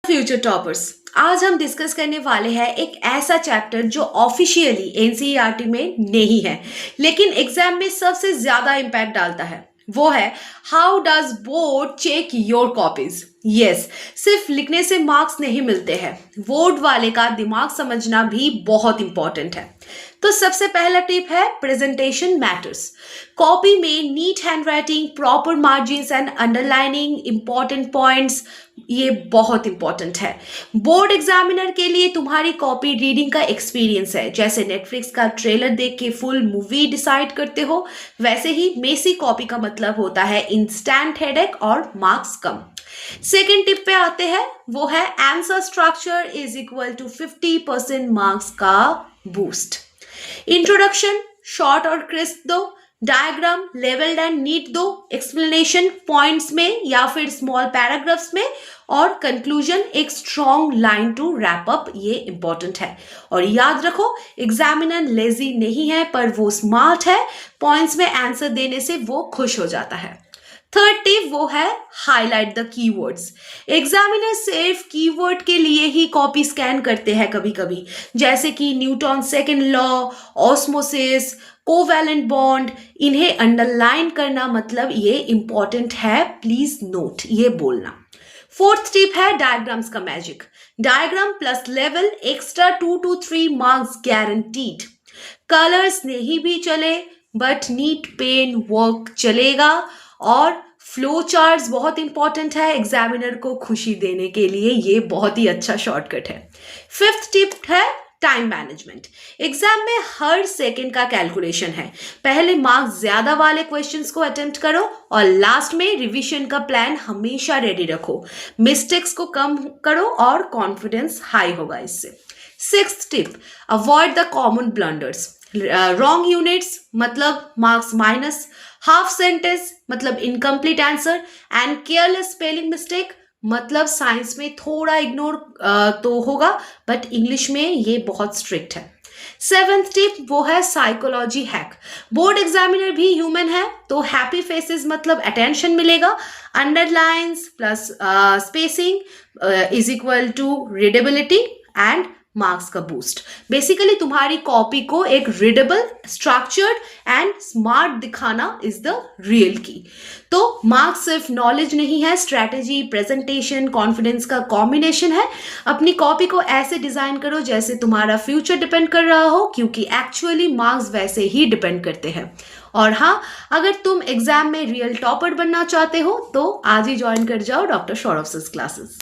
Future toppers, आज हम discuss करने वाले हैं एक ऐसा चैप्टर जो ऑफिशियली एनसीईआरटी में नहीं है लेकिन एग्जाम में सबसे ज्यादा इम्पैक्ट डालता है। वो है how does board check your copies. Yes, सिर्फ लिखने से मार्क्स नहीं मिलते हैं, बोर्ड वाले का दिमाग समझना भी बहुत इंपॉर्टेंट है। तो सबसे पहला टिप है प्रेजेंटेशन मैटर्स। कॉपी में neat handwriting, proper margins and underlining, important points, ये बहुत इंपॉर्टेंट है। बोर्ड एग्जामिनर के लिए तुम्हारी कॉपी रीडिंग का एक्सपीरियंस है। जैसे नेटफ्लिक्स का ट्रेलर देख के फुल मूवी डिसाइड करते हो, वैसे ही मेसी कॉपी का मतलब होता है इंस्टेंट हेडेक और मार्क्स कम। सेकेंड टिप पे आते हैं, वो है answer structure is equal to 50% marks का बूस्ट। इंट्रोडक्शन शॉर्ट और क्रिस्प दो, डायग्राम लेवल्ड एंड नीट दो, एक्सप्लेनेशन पॉइंट्स में या फिर स्मॉल पैराग्राफ्स में, और कंक्लूजन एक strong line to wrap up. ये इंपॉर्टेंट है। और याद रखो, एग्जामिनर लेजी नहीं है पर वो स्मार्ट है। पॉइंट्स में आंसर देने से वो खुश हो जाता है। थर्ड टिप वो है हाईलाइट द कीवर्ड्स। एग्जामिनर सिर्फ कीवर्ड के लिए ही कॉपी स्कैन करते हैं कभी कभी, जैसे कि Newton second law, osmosis, covalent bond. इन्हें अंडरलाइन करना मतलब ये इंपॉर्टेंट है, प्लीज नोट ये बोलना। फोर्थ टिप है डायग्राम्स का magic. Diagram plus level extra 2 to 3 marks guaranteed. Colours नहीं भी चले बट नीट पेन वर्क चलेगा। और फ्लो चार्ट्स बहुत इंपॉर्टेंट है एग्जामिनर को खुशी देने के लिए, ये बहुत ही अच्छा शॉर्टकट है। फिफ्थ टिप है टाइम मैनेजमेंट। एग्जाम में हर सेकंड का कैलकुलेशन है। पहले मार्क्स ज्यादा वाले क्वेश्चंस को अटेम्प्ट करो और लास्ट में रिवीजन का प्लान हमेशा रेडी रखो। मिस्टेक्स को कम करो और कॉन्फिडेंस हाई होगा इससे। Sixth tip, avoid the common blunders. Wrong units मतलब मार्क्स माइनस, हाफ सेंटेंस मतलब incomplete answer, and careless spelling mistake मतलब साइंस में थोड़ा इग्नोर तो होगा बट इंग्लिश में ये बहुत स्ट्रिक्ट है। सेवेंथ टिप वो है साइकोलॉजी हैक। बोर्ड एग्जामिनर भी ह्यूमन है तो हैप्पी फेसेस मतलब अटेंशन मिलेगा। Underlines plus spacing is equal to readability and marks का बूस्ट। बेसिकली तुम्हारी कॉपी को एक रीडेबल, स्ट्रक्चर्ड एंड स्मार्ट दिखाना इज द रियल की। तो मार्क्स सिर्फ नॉलेज नहीं है, स्ट्रैटेजी, प्रेजेंटेशन, कॉन्फिडेंस का कॉम्बिनेशन है। अपनी कॉपी को ऐसे डिजाइन करो जैसे तुम्हारा फ्यूचर डिपेंड कर रहा हो, क्योंकि एक्चुअली मार्क्स वैसे ही डिपेंड करते हैं। और हाँ, अगर तुम एग्जाम में रियल टॉपर बनना चाहते हो तो आज ही ज्वाइन कर जाओ डॉक्टर सौरभ सर क्लासेस।